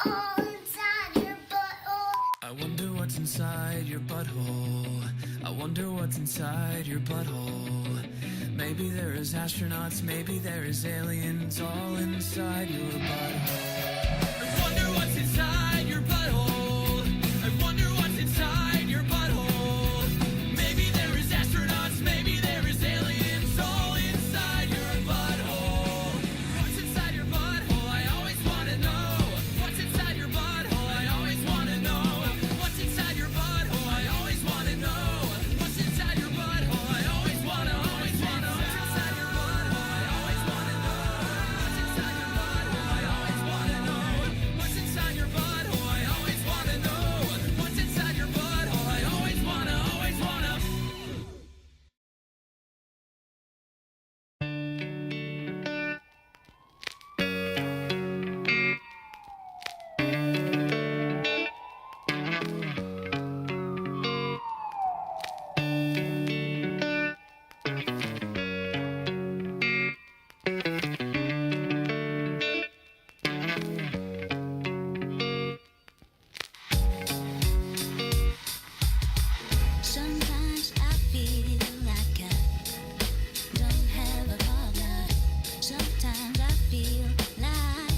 all inside your butthole. I wonder what's inside your butthole. I wonder what's inside your butthole. Maybe there is astronauts, maybe there is aliens all inside your butthole. I wonder what's inside your butthole. I wonder what's inside your butthole. Maybe there is astronauts, maybe there is aliens all inside your butthole. What's inside your butthole? I always want to know. What's inside your butthole? I always want to know. What's inside your butthole? I always want to know. What's inside your butthole? I always want to, always want to. What's inside your butthole? I always want to know. What's inside your butthole? I always want to know. What's inside your butthole? I always want to know. What's inside your butthole? I always want to, always want to. Sometimes I feel like I don't have a partner. Sometimes I feel like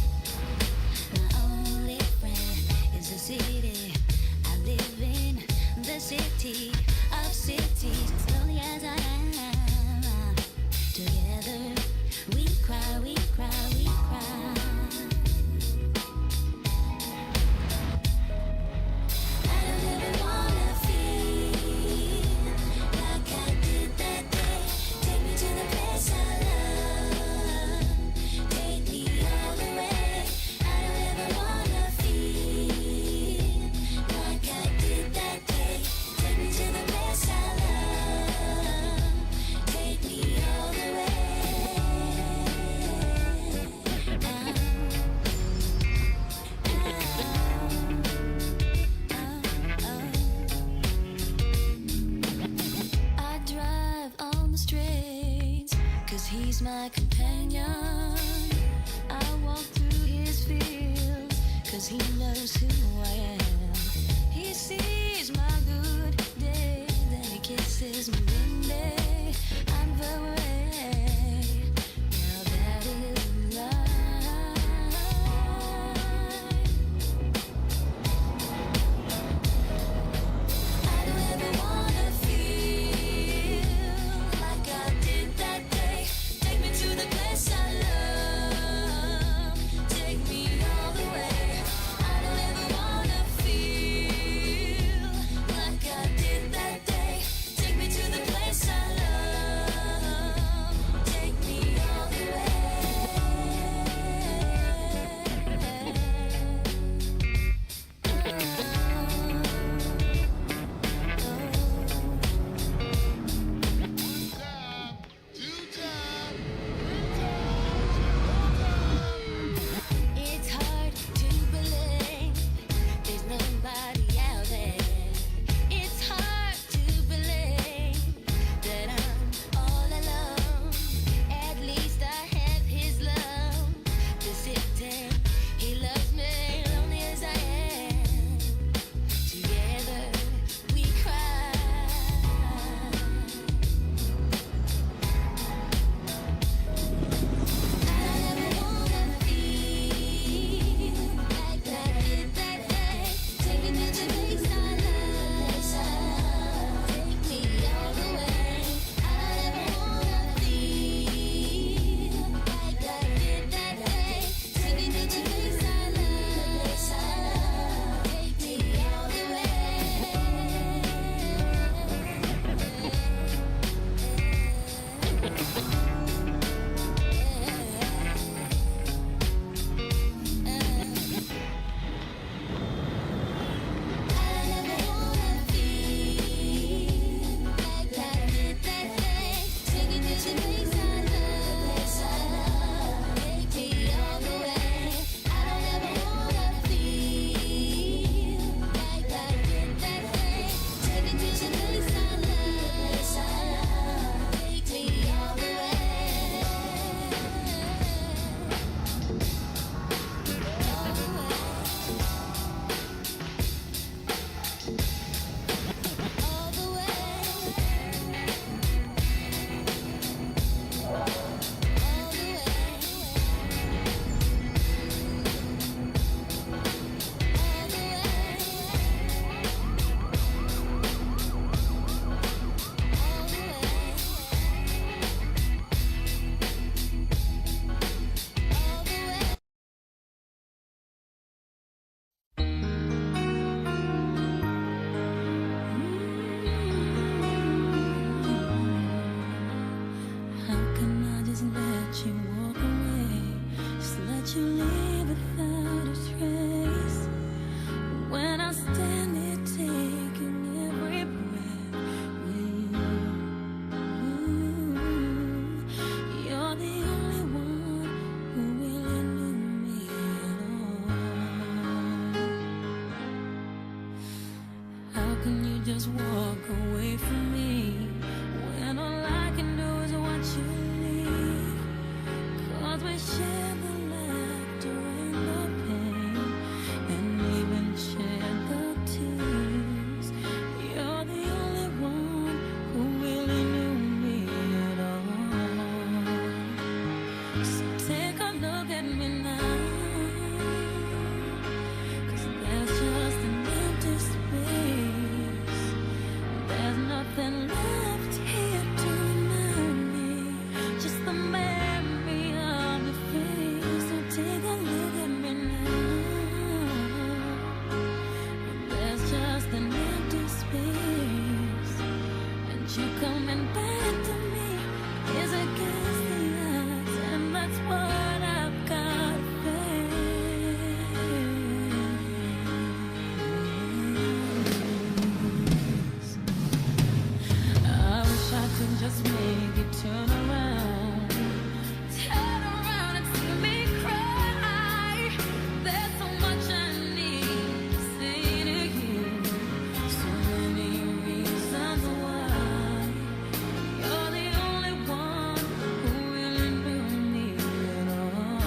my only friend is the city I live in, the city of cities. As lonely as I am, together we cry, we cry, we cry. I don't ever wanna feel like I did that day. Take me to the place I love. Take me all the way. I don't ever wanna feel like I did that day. Take me to the place I love. Take me all the way. I drive on the streets, 'cause he's my companion. I walk through his fields, 'cause he knows who I am. He sees my good day, then he kisses me one day. I'm the way. Now that is life. I don't ever wanna feel like I did that day. Take me to the place I love. Take me all the way. I don't ever wanna feel like I did that day. Take me to the place I love. just walk away from me when all I can do is watch you leave? 'Cause we share the laughter and the pain, and even share the tears. You're the only one who really knew me at all. So take a look at me now, 'cause there's just an empty space. There's nothing left here to remind me, just the memory of your face. So take a look at me now. There's just an empty space, and you coming back to me is against the odds, and that's what I've got to face. I wish I could just make you turn around and see me cry. There's so much I need to say to you, so many reasons why. You're the only one who really knew me at all.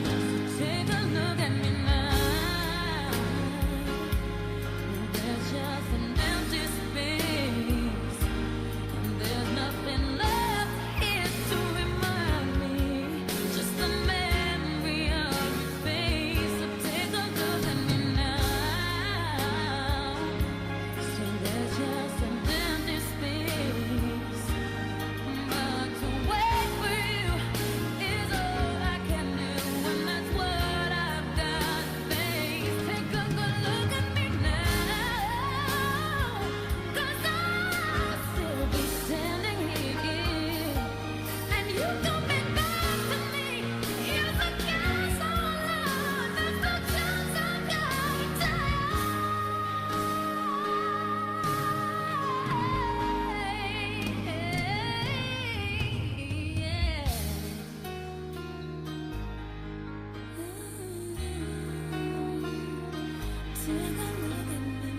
So take a look at me now. There's just an empty space, and there's nothing left here to remind me, just the memory of your face. So take a look at me now. So there's just an empty space, but to wait for you is all I can do, and that's what I've got to face. Take a good look at me now, 'cause I'll still be standing here, and you coming back to me is against all odds. That's the chance I've got to take a look at me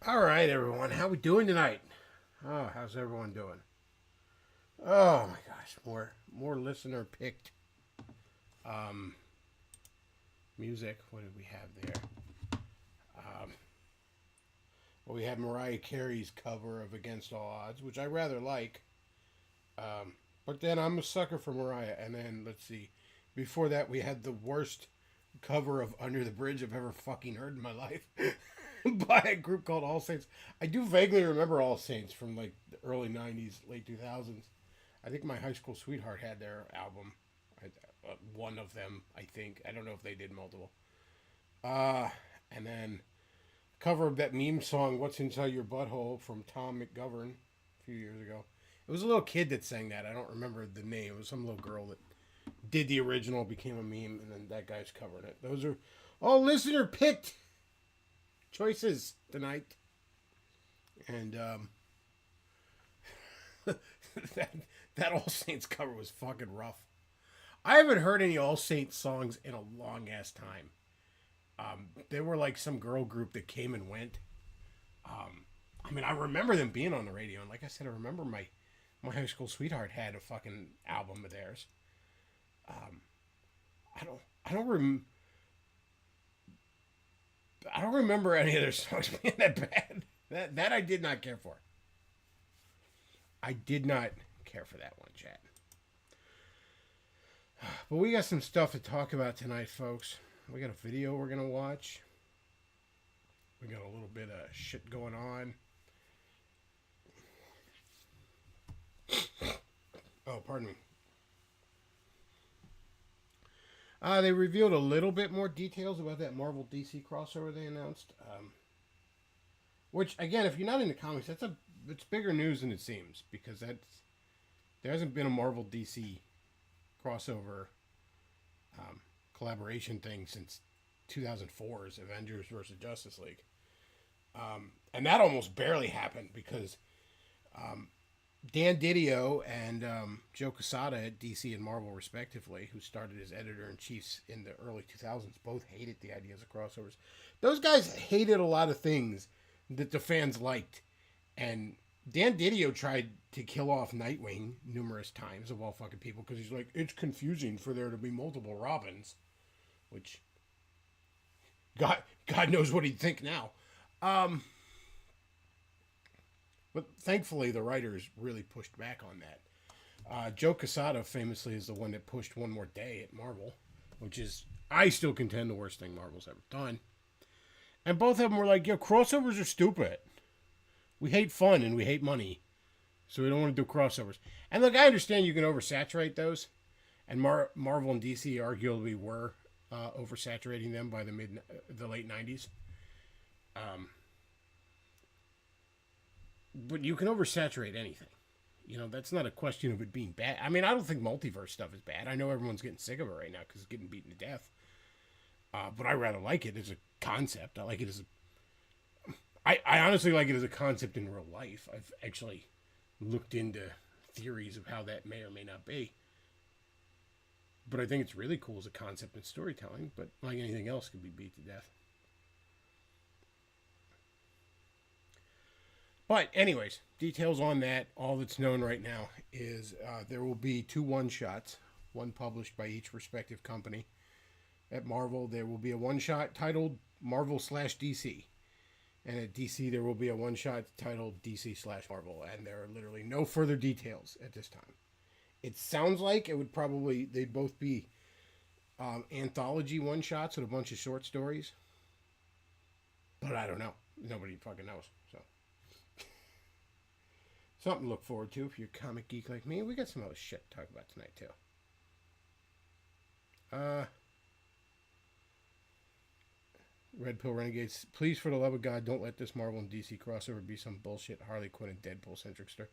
All right, everyone. How we doing tonight? Oh, how's everyone doing? Oh my gosh, more listener picked music. What did we have there? Well, we had Mariah Carey's cover of "Against All Odds," which I rather like. But then I'm a sucker for Mariah. And then let's see, before that we had the worst cover of "Under the Bridge" I've ever fucking heard in my life. By a group called All Saints. I do vaguely remember All Saints from like the early 90s, late 2000s. I think my high school sweetheart had their album. One of them, I think. I don't know if they did multiple. And then cover of that meme song, "What's Inside Your Butthole" from Tom McGovern a few years ago. It was a little kid that sang that. I don't remember the name. It was some little girl that did the original, became a meme, and then that guy's covering it. Those are all listener picked choices tonight. And that All Saints cover was fucking rough. I haven't heard any All Saints songs in a long ass time. They were like some girl group that came and went. I mean, I remember them being on the radio, and like I said, I remember my high school sweetheart had a fucking album of theirs. I don't remember any of their songs being that bad. That I did not care for. I did not care for that one, chat. But we got some stuff to talk about tonight, folks. We got a video we're going to watch. We got a little bit of shit going on. Oh, pardon me. They revealed a little bit more details about that Marvel DC crossover they announced. Which, again, if you're not into comics, it's bigger news than it seems, because there hasn't been a Marvel DC crossover collaboration thing since 2004's Avengers versus Justice League. And that almost barely happened because Dan Didio and Joe Quesada at DC and Marvel, respectively, who started as editor-in-chiefs in the early 2000s, both hated the ideas of crossovers. Those guys hated a lot of things that the fans liked. And Dan Didio tried to kill off Nightwing numerous times, of all fucking people, because he's like, it's confusing for there to be multiple Robins. Which, God knows what he'd think now. But thankfully, the writers really pushed back on that. Joe Quesada famously is the one that pushed One More Day at Marvel, which is, I still contend, the worst thing Marvel's ever done. And both of them were like, yo, crossovers are stupid. We hate fun and we hate money. So we don't want to do crossovers. And look, I understand you can oversaturate those. And Marvel and DC arguably were oversaturating them by the late 90s. But you can oversaturate anything. You know, that's not a question of it being bad. I mean, I don't think multiverse stuff is bad. I know everyone's getting sick of it right now because it's getting beaten to death. But I rather like it as a concept. I like it as I honestly like it as a concept in real life. I've actually looked into theories of how that may or may not be. But I think it's really cool as a concept in storytelling. But like anything else, it can be beat to death. But anyways, details on that. All that's known right now is there will be 2 one-shots, one published by each respective company. At Marvel, there will be a one-shot titled Marvel/DC. And at DC, there will be a one-shot titled DC/Marvel. And there are literally no further details at this time. It sounds like it would probably, they'd both be anthology one-shots with a bunch of short stories. But I don't know. Nobody fucking knows. So. Something to look forward to if you're a comic geek like me. We got some other shit to talk about tonight, too. Red Pill Renegades, please, for the love of God, don't let this Marvel and DC crossover be some bullshit Harley Quinn and Deadpool-centric story.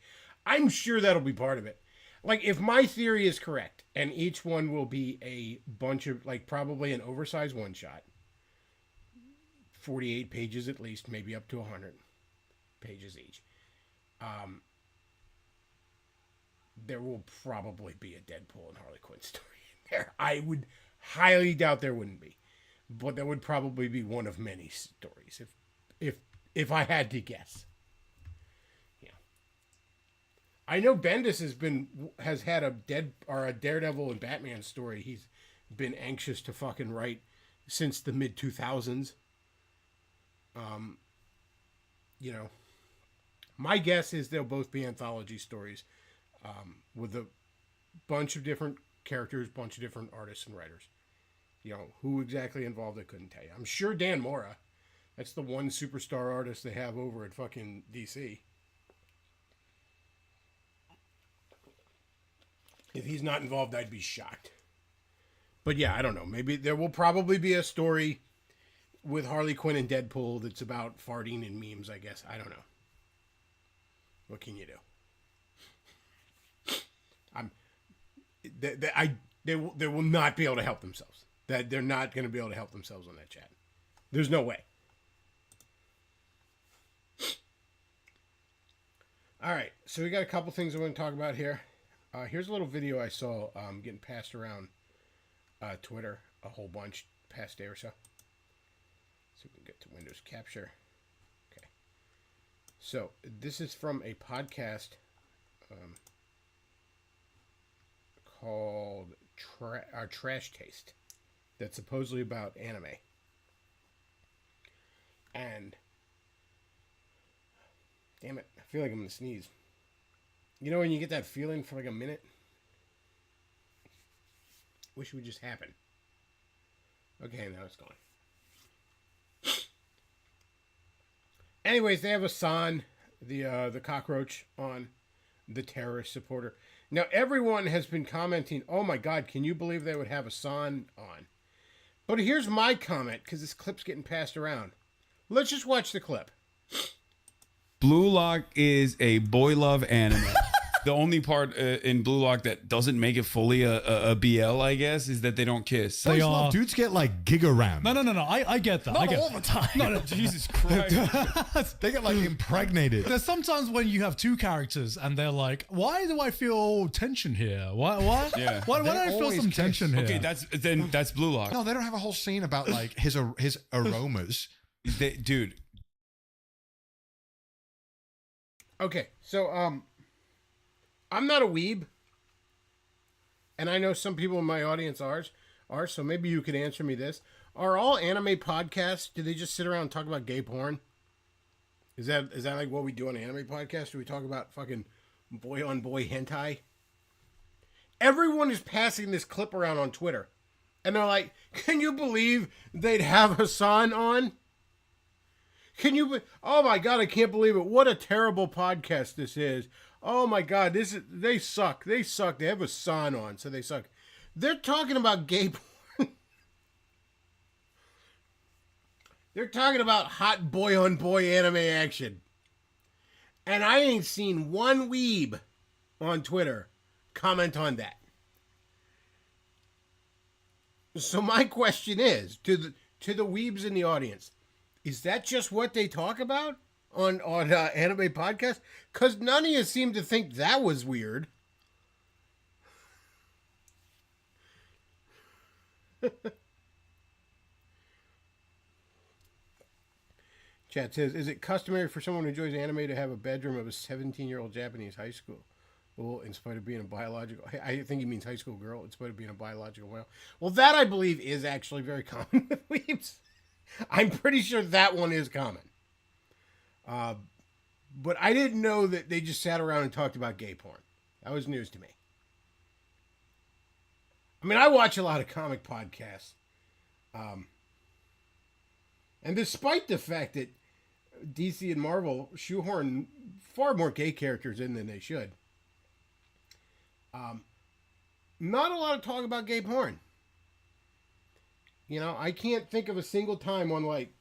I'm sure that'll be part of it. Like, if my theory is correct, and each one will be a bunch of, like, probably an oversized one-shot, 48 pages at least, maybe up to 100 pages each. There will probably be a Deadpool and Harley Quinn story in there. I would highly doubt there wouldn't be, but that would probably be one of many stories if I had to guess. Yeah, I know Bendis has had a Daredevil and Batman story he's been anxious to fucking write since the mid 2000s. You know, my guess is they'll both be anthology stories. With a bunch of different characters, bunch of different artists and writers. You know, who exactly involved, I couldn't tell you. I'm sure Dan Mora. That's the one superstar artist they have over at fucking DC. If he's not involved, I'd be shocked. But yeah, I don't know. Maybe there will probably be a story with Harley Quinn and Deadpool that's about farting and memes, I guess. I don't know. What can you do? They will not be able to help themselves. That they're not going to be able to help themselves on that chat. There's no way. All right, so we got a couple things I want to talk about here. Here's a little video I saw getting passed around Twitter a whole bunch past day or so. So we can get to Windows Capture. Okay. So this is from a podcast called Trash Taste that's supposedly about anime. And damn it, I feel like I'm gonna sneeze. You know when you get that feeling for like a minute? Wish it would just happen. Okay, now it's gone. Anyways, they have a San, the cockroach, on, the terrorist supporter. Now, everyone has been commenting, oh my God, can you believe they would have a San on? But here's my comment, because this clip's getting passed around. Let's just watch the clip. Blue Lock is a boy love anime. The only part in Blue Lock that doesn't make it fully a BL, I guess, is that they don't kiss. They Boys are- Love Dudes get like gigaram. No. I get that. I Not get all the time. No, Jesus Christ. They get like impregnated. There's sometimes when you have two characters and they're like, "Why do I feel tension here? Why? Yeah. Why do I feel always some kiss. tension here?" Okay, that's Blue Lock. No, they don't have a whole scene about like his aromas. Dude, Okay, so I'm not a weeb, and I know some people in my audience are. So maybe you could answer me this: are all anime podcasts? Do they just sit around and talk about gay porn? Is that like what we do on an anime podcast? Do we talk about fucking boy on boy hentai? Everyone is passing this clip around on Twitter, and they're like, "Can you believe they'd have Hassan on?" Oh my God, I can't believe it. What a terrible podcast this is. Oh my God, they suck. They suck. They have a son on, so they suck. They're talking about gay porn. They're talking about hot boy on boy anime action. And I ain't seen one weeb on Twitter comment on that. So my question is to the weebs in the audience, is that just what they talk about on anime podcasts? Because none of you seem to think that was weird. Chat says, is it customary for someone who enjoys anime to have a bedroom of a 17-year-old Japanese high school? Well, in spite of being a biological... I think he means high school girl, in spite of being a biological male. Well, that, I believe, is actually very common with weebs. I'm pretty sure that one is common. But I didn't know that they just sat around and talked about gay porn. That was news to me. I mean, I watch a lot of comic podcasts. And despite the fact that DC and Marvel shoehorn far more gay characters in than they should, not a lot of talk about gay porn. You know, I can't think of a single time on, like,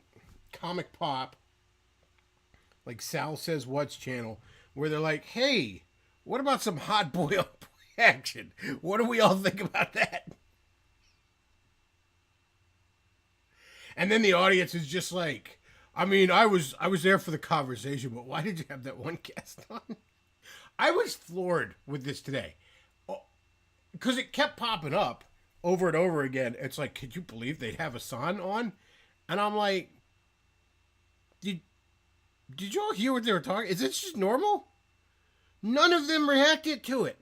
Comic Pop, like Sal Says What's channel, where they're like, hey, what about some hot boy on boy action? What do we all think about that? And then the audience is just like, I mean, I was there for the conversation, but why did you have that one guest on? I was floored with this today. Because it kept popping up over and over again. It's like, could you believe they'd have Hassan on? And I'm like, did you all hear what they were talking? Is this just normal? None of them reacted to it.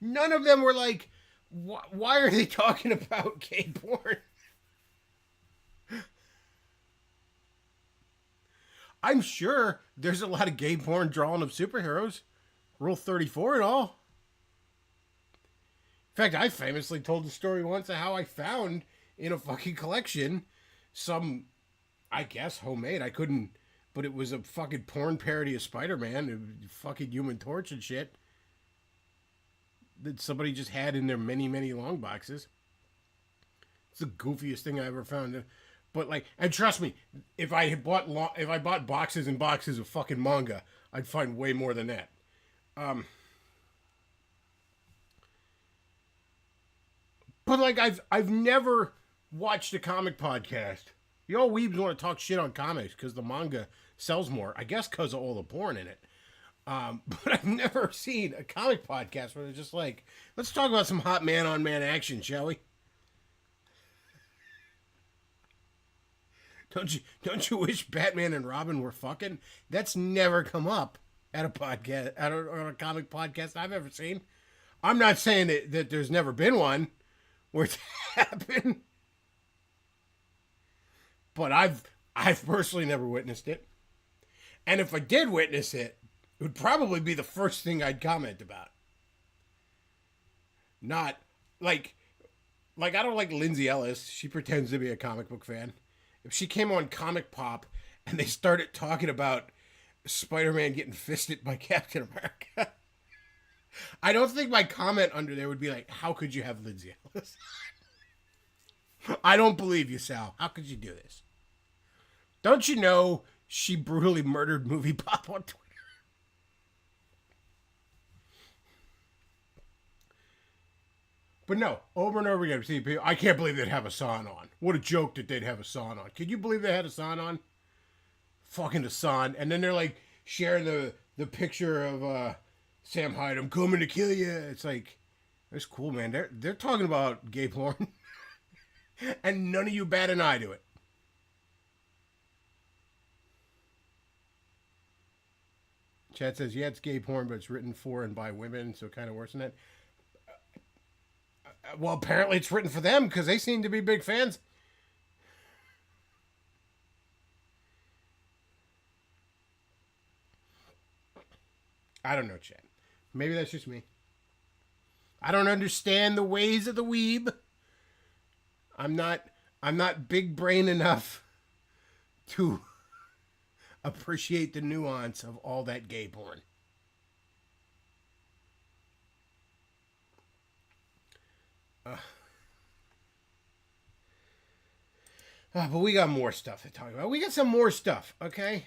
None of them were like, why are they talking about gay porn? I'm sure there's a lot of gay porn drawing of superheroes. Rule 34 and all. In fact, I famously told the story once of how I found in a fucking collection some, I guess, homemade. I couldn't, but it was a fucking porn parody of Spider-Man, fucking Human Torch and shit, that somebody just had in their many, many long boxes. It's the goofiest thing I ever found. But like, and trust me, if I bought boxes and boxes of fucking manga, I'd find way more than that. But like, I've never watched a comic podcast. Y'all weebs want to talk shit on comics because the manga sells more. I guess because of all the porn in it. But I've never seen a comic podcast where they're just like, let's talk about some hot man-on-man action, shall we? Don't you wish Batman and Robin were fucking? That's never come up at a podcast, on a comic podcast I've ever seen. I'm not saying that there's never been one where it's happened, but I've personally never witnessed it. And if I did witness it, it would probably be the first thing I'd comment about. Not like I don't like Lindsay Ellis. She pretends to be a comic book fan. If she came on Comic Pop and they started talking about Spider-Man getting fisted by Captain America, I don't think my comment under there would be like, how could you have Lindsay Ellis? I don't believe you, Sal. How could you do this? Don't you know She brutally murdered movie pop on Twitter. But no, over and over again, see people. I can't believe they'd have Hassan on. What a joke that they'd have Hassan on. Could you believe they had Hassan on? Fucking Hassan, and then they're like sharing the picture of Sam Hyde. I'm coming to kill you. It's like, that's cool, man. They're talking about gay porn, and none of you bat an eye to it. Chad says, yeah, it's gay porn, but it's written for and by women, so kind of worse than that. Well, apparently it's written for them because they seem to be big fans. I don't know, Chad. Maybe that's just me. I don't understand the ways of the weeb. I'm not big brain enough to appreciate the nuance of all that gay porn. But we got more stuff to talk about. We got some more stuff, okay?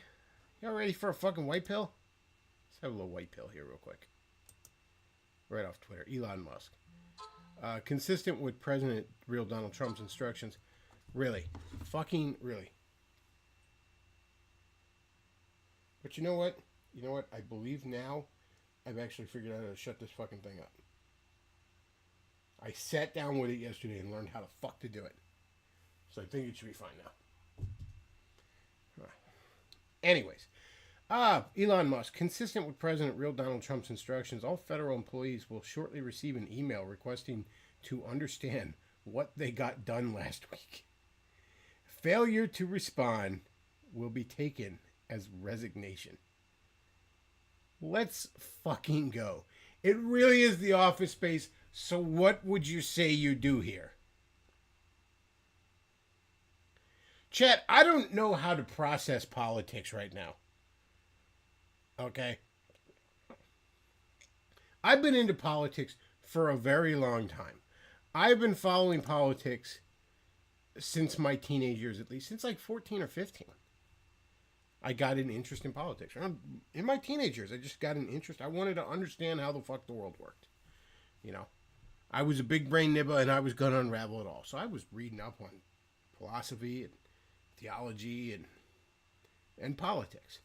Y'all ready for a fucking white pill? Let's have a little white pill here real quick. Right off Twitter. Elon Musk. Consistent with President real Donald Trump's instructions. Really. Fucking really. But you know what? You know what? I believe now I've actually figured out how to shut this fucking thing up. I sat down with it yesterday and learned how the fuck to do it. So I think it should be fine now. Anyways. Elon Musk. Consistent with President real Donald Trump's instructions, all federal employees will shortly receive an email requesting to understand what they got done last week. Failure to respond will be taken as resignation. Let's fucking go. It really is the Office Space, so what would you say you do here? Chat, I don't know how to process politics right now. Okay? I've been into politics for a very long time. I've been following politics since my teenage years, at least, since like 14 or 15. I got an interest in politics. In my teenage years, I just got an interest. I wanted to understand how the fuck the world worked. You know? I was a big brain nibba and I was going to unravel it all. So I was reading up on philosophy and theology and politics.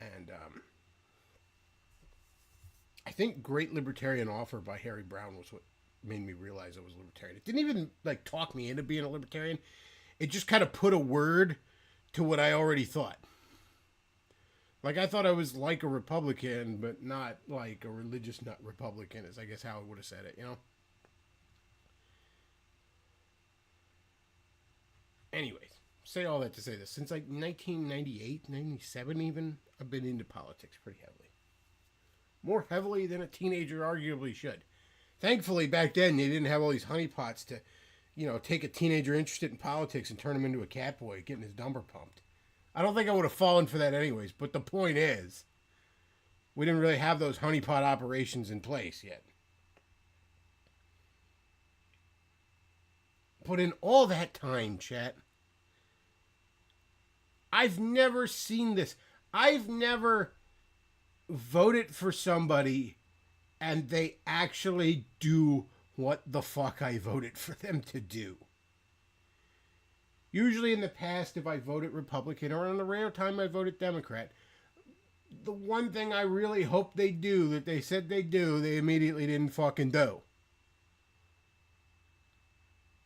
And I think Great Libertarian Offer by Harry Brown was what made me realize I was a libertarian. It didn't even like talk me into being a libertarian. It just kind of put a word to what I already thought. Like I thought I was like a Republican, but not like a religious nut Republican, is I guess how I would have said it, you know? Anyways, say all that to say this. Since like 1998, 97 even, I've been into politics pretty heavily. More heavily than a teenager arguably should. Thankfully, back then, they didn't have all these honeypots to, you know, take a teenager interested in politics and turn him into a cat boy, getting his number pumped. I don't think I would have fallen for that anyways, but the point is, we didn't really have those honeypot operations in place yet. But in all that time, chat, I've never seen this. I've never voted for somebody and they actually do what the fuck I voted for them to do. Usually in the past, if I voted Republican, or on the rare time I voted Democrat, the one thing I really hoped they do that they said they do, they immediately didn't fucking do.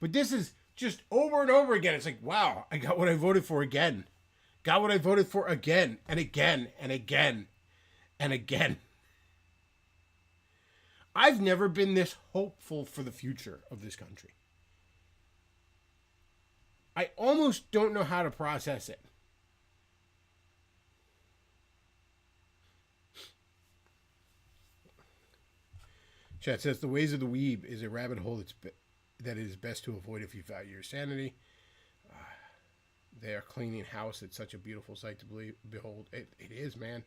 But this is just over and over again. It's like, wow, I got what I voted for again. Got what I voted for again and again and again and again. I've never been this hopeful for the future of this country. I almost don't know how to process it. Chat says the ways of the weeb is a rabbit hole that it is best to avoid if you value your sanity. They are cleaning house. It's such a beautiful sight to behold. It is, man.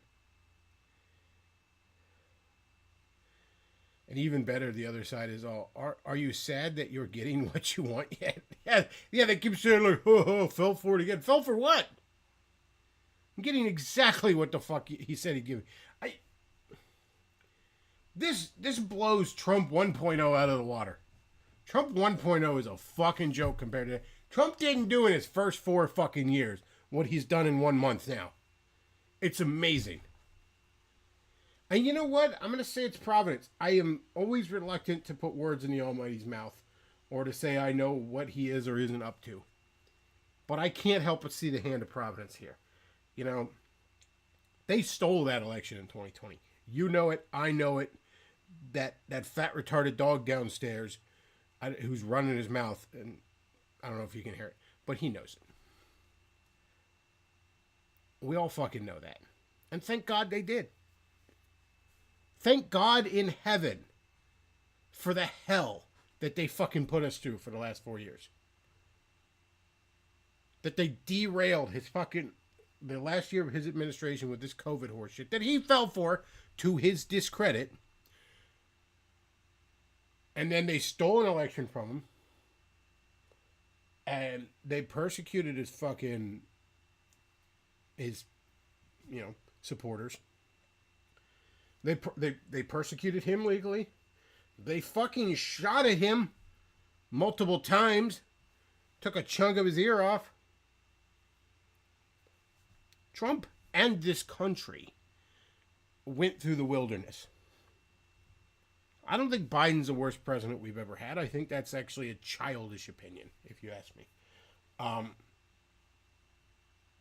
And even better, the other side is all, are you sad that you're getting what you want yet? Yeah, they keep saying, like, oh, fell for it again. Fell for what? I'm getting exactly what the fuck he said he'd give me. This blows Trump 1.0 out of the water. Trump 1.0 is a fucking joke compared to... Trump didn't do in his first 4 fucking years what he's done in 1 month now. It's amazing. And you know what? I'm going to say it's providence. I am always reluctant to put words in the Almighty's mouth or to say I know what he is or isn't up to. But I can't help but see the hand of providence here. You know, they stole that election in 2020. You know it. I know it. That fat retarded dog downstairs who's running his mouth, and I don't know if you can hear it, but he knows it. We all fucking know that. And thank God they did. Thank God in heaven for the hell that they fucking put us through for the last 4 years. That they derailed the last year of his administration with this COVID horseshit that he fell for, to his discredit. And then they stole an election from him. And they persecuted his supporters. They persecuted him legally. They fucking shot at him multiple times. Took a chunk of his ear off. Trump and this country went through the wilderness. I don't think Biden's the worst president we've ever had. I think that's actually a childish opinion, if you ask me.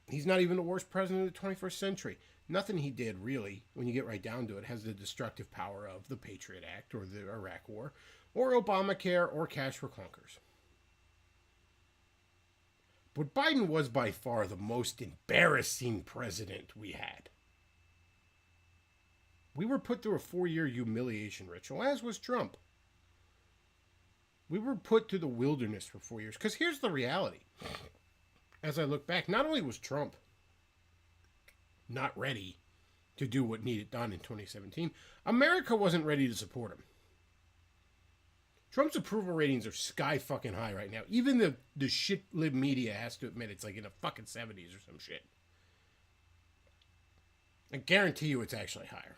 He's not even the worst president of the 21st century. Nothing he did, really, when you get right down to it, has the destructive power of the Patriot Act or the Iraq War or Obamacare or cash for clunkers. But Biden was by far the most embarrassing president we had. We were put through a 4-year humiliation ritual, as was Trump. We were put to the wilderness for 4 years. Because here's the reality. As I look back, not only was Trump not ready to do what needed done in 2017, America wasn't ready to support him. Trump's approval ratings are sky fucking high right now. Even the shit lib media has to admit it's like in the fucking 70s or some shit. I guarantee you it's actually higher.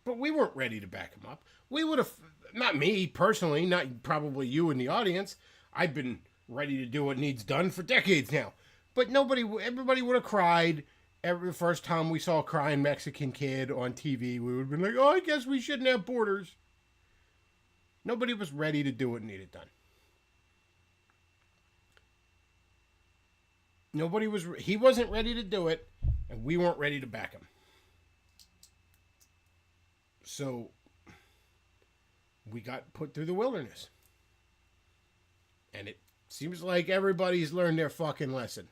But we weren't ready to back him up. We would have, not me personally, not probably you in the audience. I've been ready to do what needs done for decades now. But everybody would have cried. Every first time we saw a crying Mexican kid on TV, we would have been like, oh, I guess we shouldn't have borders. Nobody was ready to do what needed done. He wasn't ready to do it, and we weren't ready to back him. So, we got put through the wilderness. And it seems like everybody's learned their fucking lesson.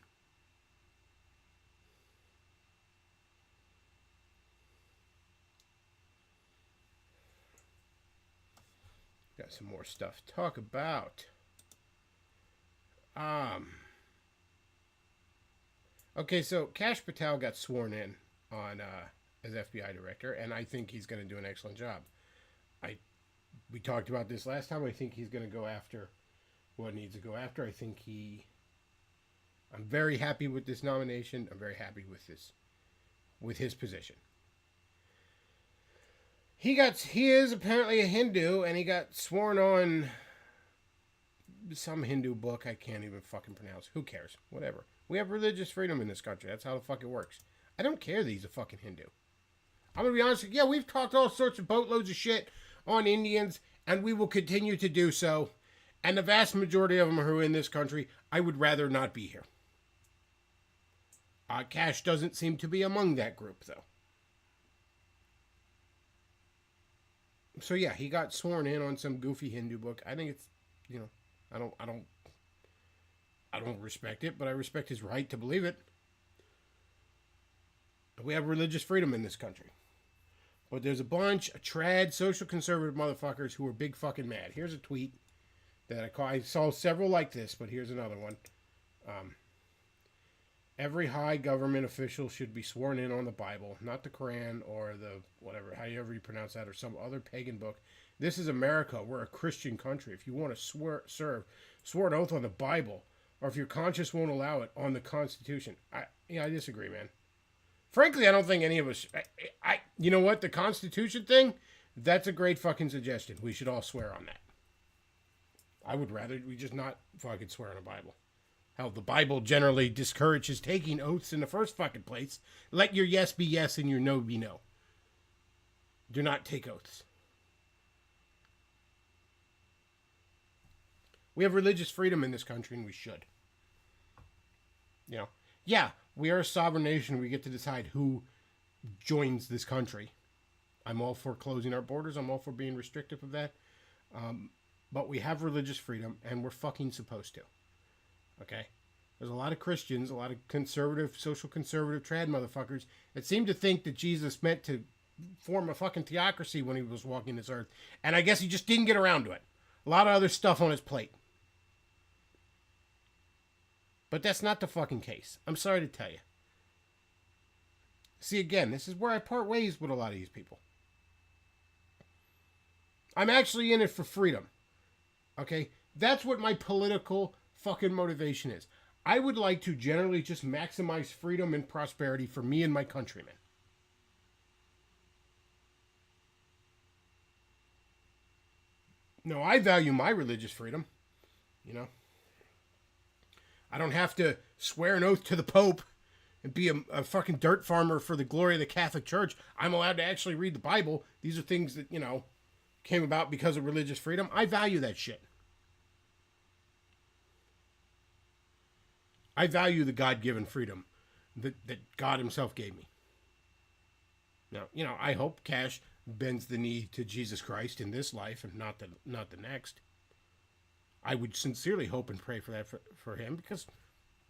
Got some more stuff to talk about. Okay, so Kash Patel got sworn in on as FBI director, and I think he's going to do an excellent job. We talked about this last time. I think he's going to go after what needs to go after. I'm very happy with this nomination. I'm very happy with his position. He is apparently a Hindu, and he got sworn on some Hindu book I can't even fucking pronounce. Who cares? Whatever. We have religious freedom in this country. That's how the fuck it works. I don't care that he's a fucking Hindu. I'm going to be honest with you. Yeah, we've talked all sorts of boatloads of shit on Indians, and we will continue to do so. And the vast majority of them who are in this country, I would rather not be here. Kash doesn't seem to be among that group, though. So yeah, he got sworn in on some goofy Hindu book. I think it's, I don't respect it, but I respect his right to believe it. We have religious freedom in this country. But there's a bunch of trad social conservative motherfuckers who are big fucking mad. Here's a tweet that I saw several like this, but here's another one. Every high government official should be sworn in on the Bible, not the Quran or the whatever, however you pronounce that, or some other pagan book. This is America. We're a Christian country. If you want to swear an oath on the Bible or if your conscience won't allow it, on the Constitution. I disagree, man. Frankly, I don't think any of us. You know what? The Constitution thing, that's a great fucking suggestion. We should all swear on that. I would rather we just not fucking swear on a Bible. Hell, the Bible generally discourages taking oaths in the first fucking place. Let your yes be yes and your no be no. Do not take oaths. We have religious freedom in this country, and we should. You know, yeah, we are a sovereign nation. We get to decide who joins this country. I'm all for closing our borders. I'm all for being restrictive of that. But we have religious freedom, and we're fucking supposed to. Okay? There's a lot of Christians, a lot of conservative, social conservative trad motherfuckers that seem to think that Jesus meant to form a fucking theocracy when he was walking this earth. And I guess he just didn't get around to it. A lot of other stuff on his plate. But that's not the fucking case. I'm sorry to tell you. See, again, this is where I part ways with a lot of these people. I'm actually in it for freedom. Okay? That's what my political fucking motivation is. I would like to generally just maximize freedom and prosperity for me and my countrymen. No, I value my religious freedom. You know? I don't have to swear an oath to the Pope and be a fucking dirt farmer for the glory of the Catholic Church. I'm allowed to actually read the Bible. These are things that, came about because of religious freedom. I value that shit. I value the God-given freedom that God himself gave me. Now, I hope Cash bends the knee to Jesus Christ in this life and not the next. I would sincerely hope and pray for that for him, because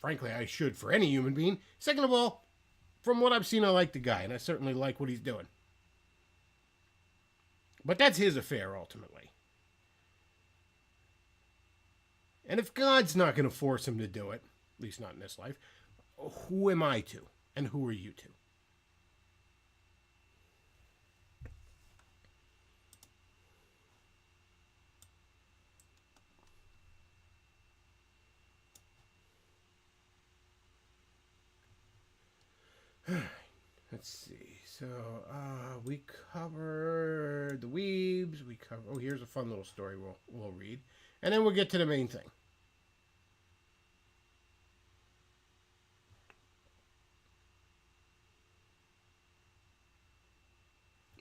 frankly I should for any human being. Second of all, from what I've seen, I like the guy, and I certainly like what he's doing. But that's his affair, ultimately. And if God's not going to force him to do it, at least not in this life, who am I to? And who are you to? Let's see. So, we covered the weebs. Here's a fun little story we'll read. And then we'll get to the main thing.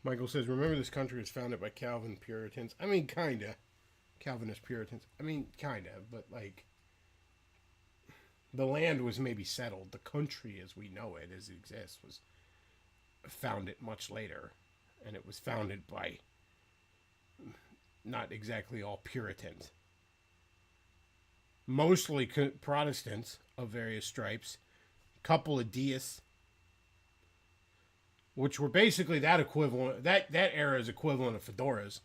Michael says, remember this country was founded by Calvin Puritans. I mean, kinda. Calvinist Puritans. I mean, kinda. But, the land was maybe settled. The country as we know it, as it exists, was founded much later. And it was founded by not exactly all Puritans. Mostly Protestants of various stripes. Couple of deists. Which were basically that equivalent. That era's equivalent of fedoras.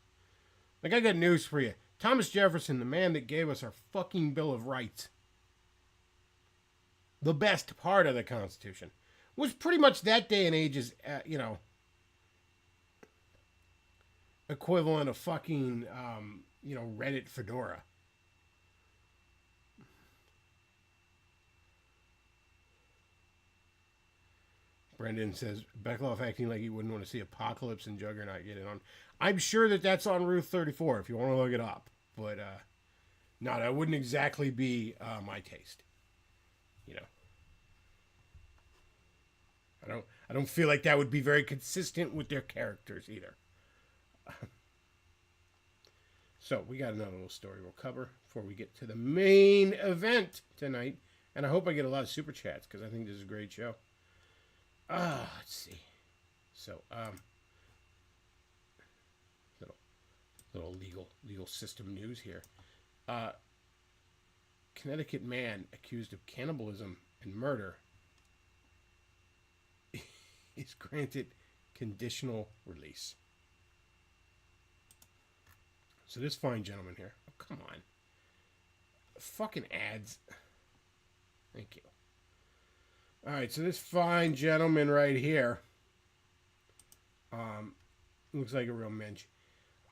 I got news for you. Thomas Jefferson, the man that gave us our fucking Bill of Rights, the best part of the Constitution, was pretty much that day and age's, equivalent of fucking, Reddit fedora. Brendan says, Beckloff acting like he wouldn't want to see Apocalypse and Juggernaut get it on. I'm sure that's on Ruth 34 if you want to look it up. But, no, that wouldn't exactly be my taste. I don't feel like that would be very consistent with their characters either. So, we got another little story we'll cover before we get to the main event tonight. And I hope I get a lot of super chats, because I think this is a great show. Let's see. So, little legal system news here. Connecticut man accused of cannibalism and murder is granted conditional release. So this fine gentleman here. Oh, come on. Fucking ads. Thank you. Alright, so this fine gentleman right here. Looks like a real mensch.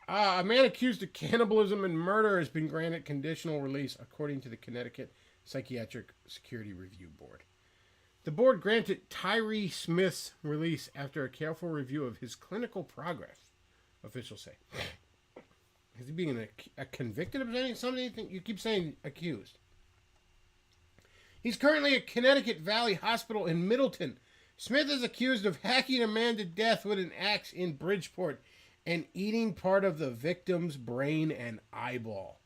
A man accused of cannibalism and murder has been granted conditional release according to the Connecticut Psychiatric Security Review Board. The board granted Tyree Smith's release after a careful review of his clinical progress, officials say. Is he being convicted of something? You keep saying accused. He's currently at Connecticut Valley Hospital in Middleton. Smith is accused of hacking a man to death with an axe in Bridgeport and eating part of the victim's brain and eyeball.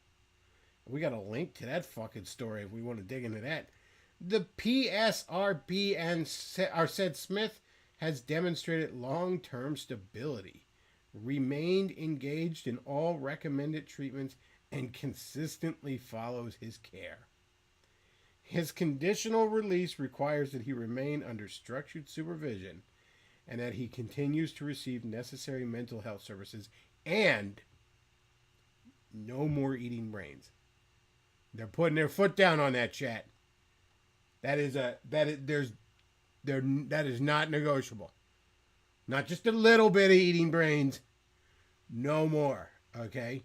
We got a link to that fucking story if we want to dig into that. The PSRB said Smith has demonstrated long-term stability, remained engaged in all recommended treatments, and consistently follows his care. His conditional release requires that he remain under structured supervision and that he continues to receive necessary mental health services and no more eating brains. They're putting their foot down on that, chat. That is not negotiable. Not just a little bit of eating brains. No more, okay?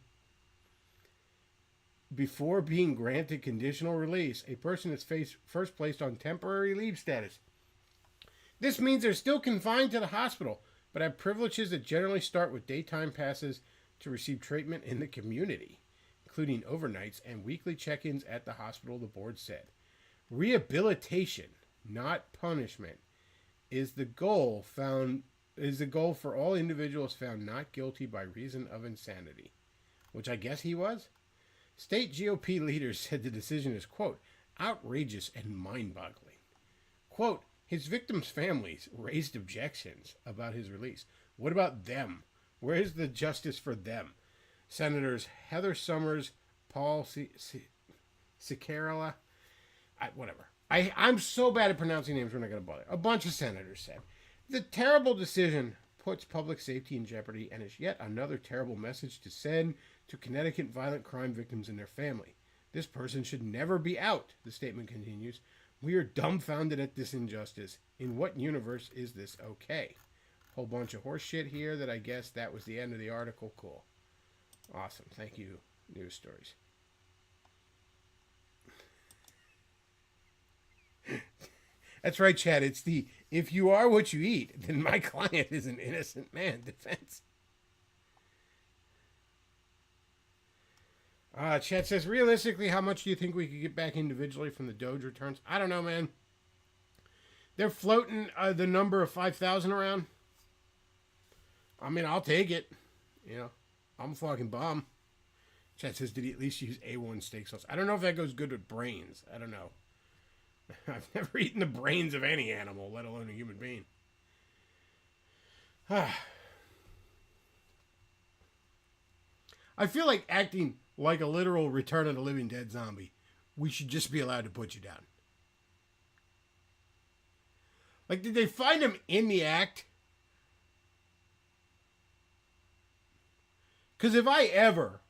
Before being granted conditional release, a person is first placed on temporary leave status. This means they're still confined to the hospital, but have privileges that generally start with daytime passes to receive treatment in the community, including overnights and weekly check-ins at the hospital, the board said. Rehabilitation, not punishment, is the goal for all individuals found not guilty by reason of insanity, which I guess he was. State GOP leaders said the decision is, quote, outrageous and mind-boggling. Quote, his victims' families raised objections about his release. What about them? Where is the justice for them? Senators Heather Summers, Paul Cicarella, whatever. I'm so bad at pronouncing names, we're not going to bother. A bunch of senators said, the terrible decision puts public safety in jeopardy and is yet another terrible message to send to Connecticut violent crime victims and their family. This person should never be out, the statement continues. We are dumbfounded at this injustice. In what universe is this okay? Whole bunch of horse shit here that I guess that was the end of the article. Cool. Awesome. Thank you, News Stories. That's right, Chad. It's the if you are what you eat, then my client is an innocent man defense. Chad says, realistically, how much do you think we could get back individually from the Doge returns? I don't know, man. They're floating the number of 5,000 around. I mean, I'll take it. You know, I'm a fucking bum. Chad says, did he at least use A1 steak sauce? I don't know if that goes good with brains. I don't know. I've never eaten the brains of any animal, let alone a human being. I feel like acting like a literal Return of the Living Dead zombie. We should just be allowed to put you down. Like, did they find him in the act? Because if I ever,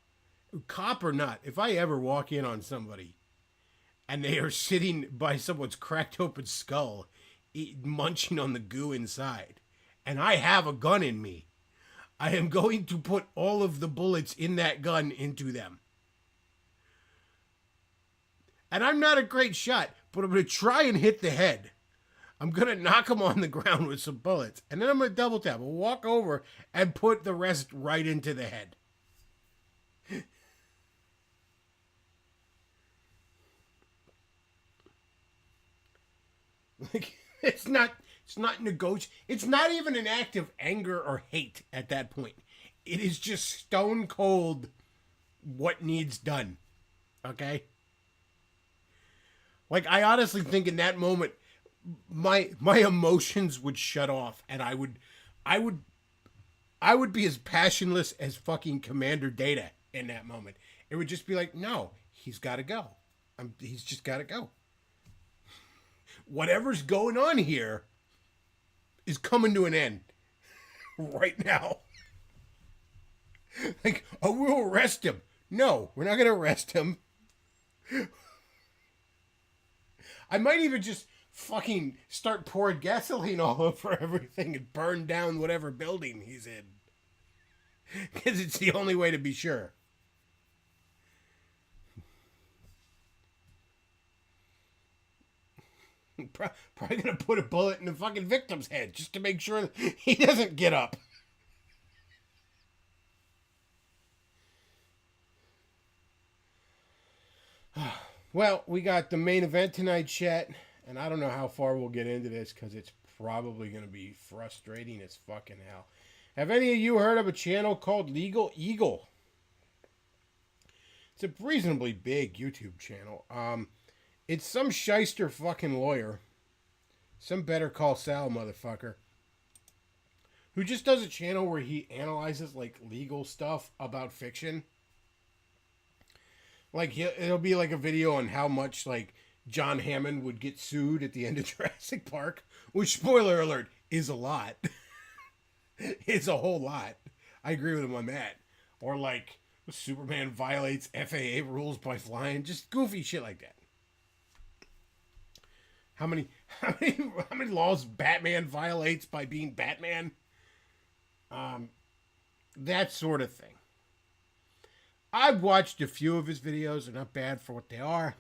cop or not, if I ever walk in on somebody and they are sitting by someone's cracked open skull, munching on the goo inside, and I have a gun in me, I am going to put all of the bullets in that gun into them. And I'm not a great shot, but I'm going to try and hit the head. I'm going to knock them on the ground with some bullets. And then I'm going to double tap. I'll walk over and put the rest right into the head. Like, it's not negotiable. It's not even an act of anger or hate at that point. It is just stone cold what needs done. Okay? Like, I honestly think in that moment, my emotions would shut off, and I would be as passionless as fucking Commander Data in that moment. It would just be like, no, he's got to go. He's just got to go. Whatever's going on here is coming to an end right now. Like, oh, we'll arrest him. No, we're not going to arrest him. I might even just fucking start pouring gasoline all over everything and burn down whatever building he's in. Because it's the only way to be sure. Probably gonna put a bullet in the fucking victim's head just to make sure he doesn't get up. Well, we got the main event tonight, chat, and I don't know how far we'll get into this because it's probably going to be frustrating as fucking hell. Have any of you heard of a channel called Legal Eagle? It's a reasonably big YouTube channel. It's some shyster fucking lawyer, some Better Call Saul motherfucker, who just does a channel where he analyzes like legal stuff about fiction. Like it'll be like a video on how much like John Hammond would get sued at the end of Jurassic Park, which, spoiler alert, is a lot. It's a whole lot. I agree with him on that. Or like Superman violates FAA rules by flying, just goofy shit like that. How many laws Batman violates by being Batman? That sort of thing. I've watched a few of his videos. They're not bad for what they are.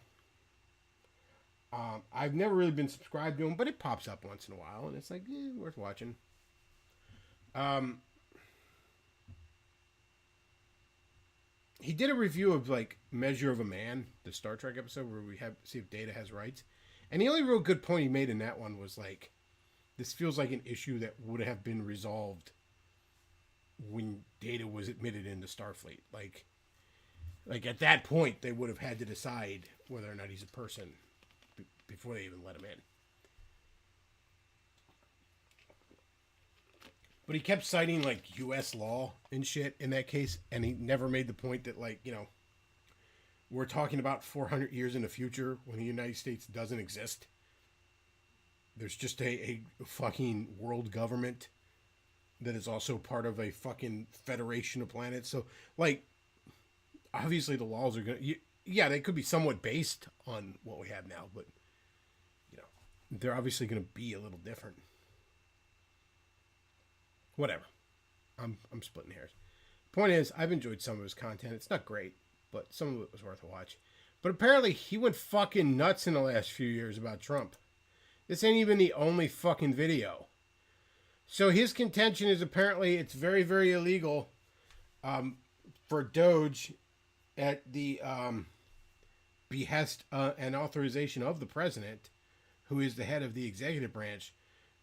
I've never really been subscribed to him, but it pops up once in a while, and it's like, worth watching. He did a review of like Measure of a Man, the Star Trek episode where we have see if Data has rights, and the only real good point he made in that one was like, this feels like an issue that would have been resolved when Data was admitted into Starfleet. Like at that point, they would have had to decide whether or not he's a person before they even let him in. But he kept citing like U.S. law and shit in that case, and he never made the point that like, we're talking about 400 years in the future when the United States doesn't exist. There's just a fucking world government that is also part of a fucking federation of planets. So like, obviously the laws are going to, yeah, they could be somewhat based on what we have now, but they're obviously going to be a little different. Whatever. I'm splitting hairs. Point is, I've enjoyed some of his content. It's not great, but some of it was worth a watch. But apparently he went fucking nuts in the last few years about Trump. This ain't even the only fucking video. So his contention is apparently it's very, very illegal for Doge at the behest and authorization of the president, who is the head of the executive branch,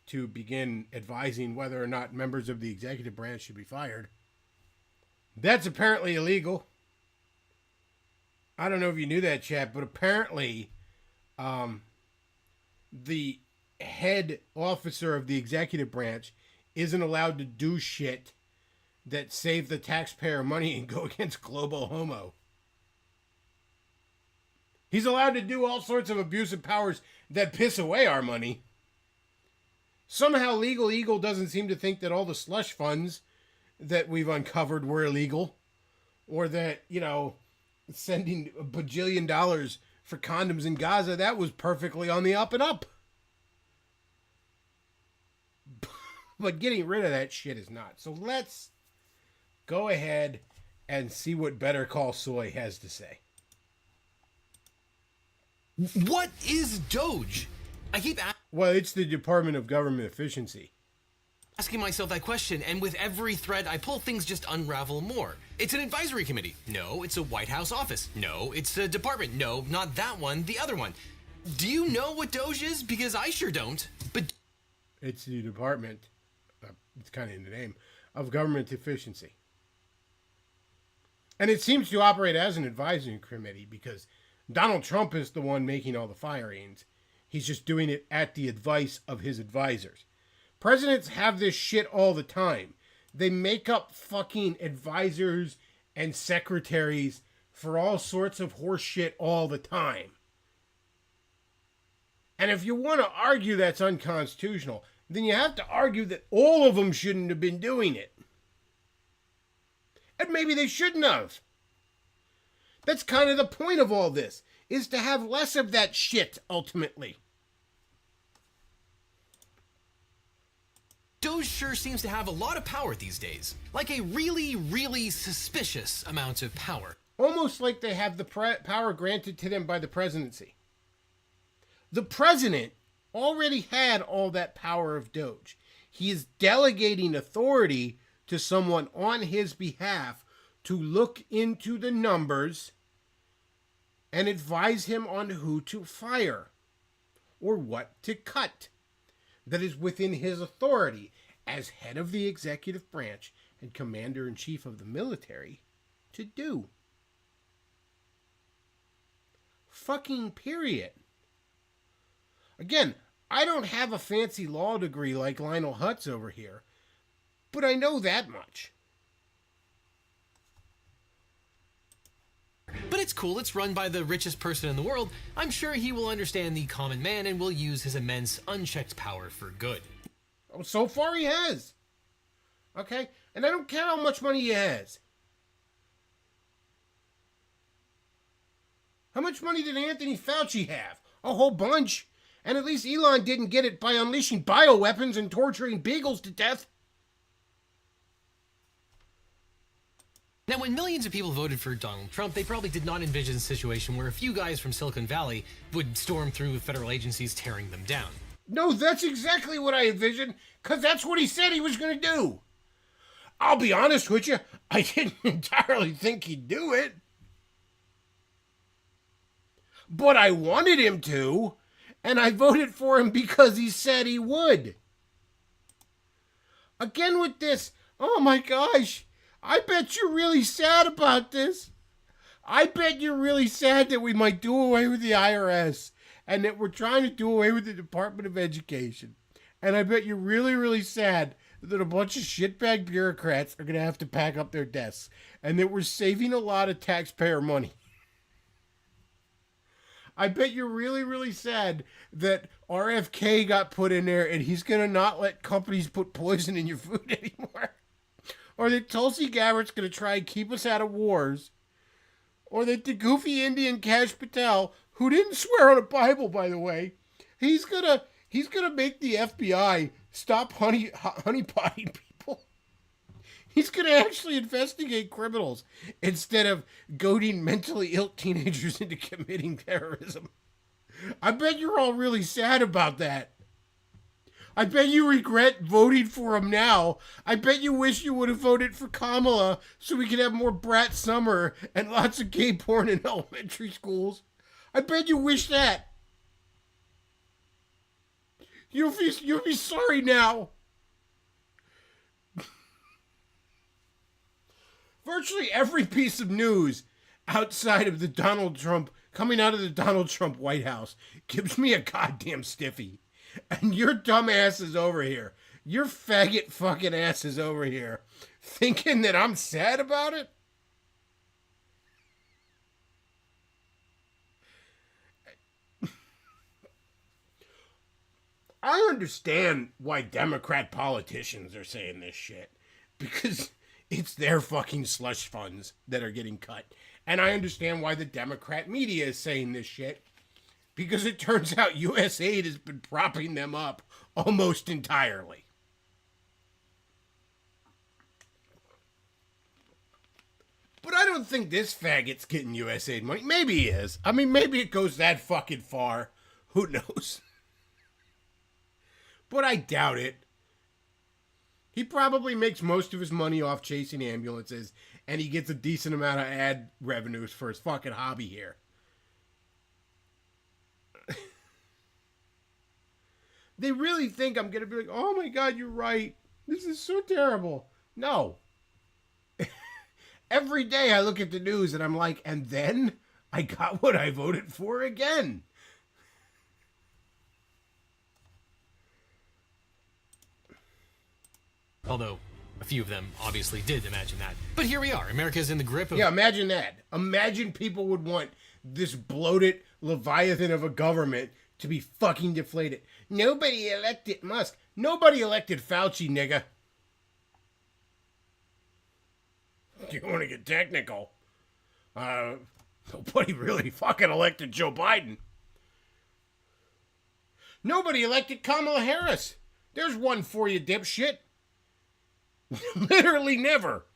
to begin advising whether or not members of the executive branch should be fired. That's apparently illegal. I don't know if you knew that, chat, but apparently the head officer of the executive branch isn't allowed to do shit that save the taxpayer money and go against global homo. He's allowed to do all sorts of abusive powers that piss away our money. Somehow Legal Eagle doesn't seem to think that all the slush funds that we've uncovered were illegal, or that, sending $1 bajillion for condoms in Gaza, that was perfectly on the up and up. But getting rid of that shit is not. So let's go ahead and see what Better Call Soy has to say. What is Doge? I keep Well, it's the Department of Government Efficiency. asking myself that question, and with every thread I pull, things just unravel more. It's an advisory committee. No, it's a White House office. No, it's a department. No, not that one, the other one. Do you know what Doge is? Because I sure don't. But It's the Department, it's kind of in the name, of Government Efficiency. And it seems to operate as an advisory committee because Donald Trump is the one making all the firings. He's just doing it at the advice of his advisors. Presidents have this shit all the time. They make up fucking advisors and secretaries for all sorts of horse shit all the time. And if you want to argue that's unconstitutional, then you have to argue that all of them shouldn't have been doing it. And maybe they shouldn't have. That's kind of the point of all this, is to have less of that shit, ultimately. Doge sure seems to have a lot of power these days. Like a really, really suspicious amount of power. Almost like they have the power granted to them by the presidency. The president already had all that power of Doge. He is delegating authority to someone on his behalf to look into the numbers and advise him on who to fire or what to cut. That is within his authority as head of the executive branch and commander-in-chief of the military to do. Fucking period. Again, I don't have a fancy law degree like Lionel Hutz over here, but I know that much. But it's cool, it's run by the richest person in the world. I'm sure he will understand the common man and will use his immense, unchecked power for good. Oh, so far he has. Okay? And I don't care how much money he has. How much money did Anthony Fauci have? A whole bunch. And at least Elon didn't get it by unleashing bioweapons and torturing beagles to death. Now, when millions of people voted for Donald Trump, they probably did not envision a situation where a few guys from Silicon Valley would storm through federal agencies tearing them down. No, that's exactly what I envisioned, because that's what he said he was going to do. I'll be honest with you, I didn't entirely think he'd do it. But I wanted him to, and I voted for him because he said he would. Again with this, oh my gosh, I bet you're really sad about this. I bet you're really sad that we might do away with the IRS and that we're trying to do away with the Department of Education. And I bet you're really, really sad that a bunch of shitbag bureaucrats are going to have to pack up their desks and that we're saving a lot of taxpayer money. I bet you're really, really sad that RFK got put in there and he's going to not let companies put poison in your food anymore. Or that Tulsi Gabbard's going to try and keep us out of wars. Or that the goofy Indian Kash Patel, who didn't swear on a Bible, by the way, he's gonna make the FBI stop honeypotting people. He's gonna actually investigate criminals instead of goading mentally ill teenagers into committing terrorism. I bet you're all really sad about that. I bet you regret voting for him now. I bet you wish you would have voted for Kamala so we could have more brat summer and lots of gay porn in elementary schools. I bet you wish that. You'll be sorry now. Virtually every piece of news outside of the Donald Trump, coming out of the Donald Trump White House, gives me a goddamn stiffy. And your dumb ass is over here. Your faggot fucking ass is over here thinking that I'm sad about it? I understand why Democrat politicians are saying this shit. Because it's their fucking slush funds that are getting cut. And I understand why the Democrat media is saying this shit. Because it turns out USAID has been propping them up almost entirely. But I don't think this faggot's getting USAID money. Maybe he is. I mean, maybe it goes that fucking far. Who knows? But I doubt it. He probably makes most of his money off chasing ambulances, and he gets a decent amount of ad revenues for his fucking hobby here. They really think I'm going to be like, oh my God, you're right. This is so terrible. No. Every day I look at the news and I'm like, and then I got what I voted for again. Although, a few of them obviously did imagine that. But here we are. America's in the grip of... Yeah, imagine that. Imagine people would want this bloated leviathan of a government to be fucking deflated. Nobody elected Musk. Nobody elected Fauci, nigga. You want to get technical. Nobody really fucking elected Joe Biden. Nobody elected Kamala Harris. There's one for you, dipshit. Literally never.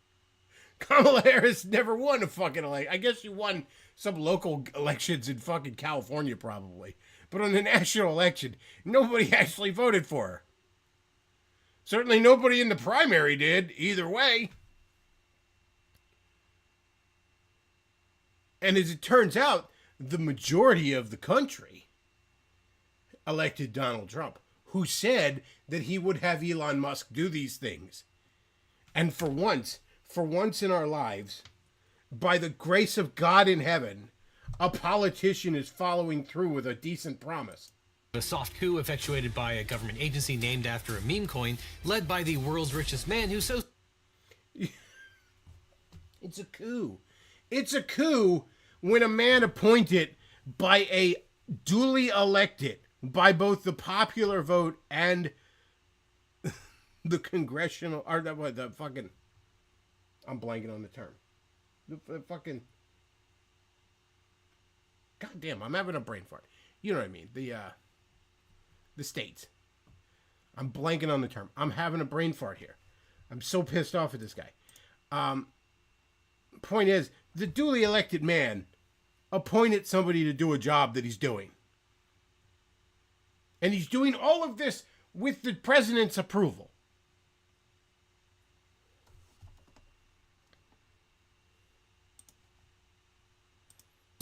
Kamala Harris never won a fucking election. I guess she won some local elections in fucking California, probably. But on the national election, nobody actually voted for her. Certainly nobody in the primary did, either way. And as it turns out, the majority of the country elected Donald Trump, who said that he would have Elon Musk do these things. And for once in our lives, by the grace of God in heaven, a politician is following through with a decent promise. A soft coup effectuated by a government agency named after a meme coin, led by the world's richest man who so... It's a coup. It's a coup when a man appointed by a duly elected by both the popular vote and the congressional, or the fucking, I'm blanking on the term. The fucking, goddamn, I'm having a brain fart. You know what I mean? The states. I'm blanking on the term. I'm having a brain fart here. I'm so pissed off at this guy. Point is, the duly elected man appointed somebody to do a job that he's doing. And he's doing all of this with the president's approval.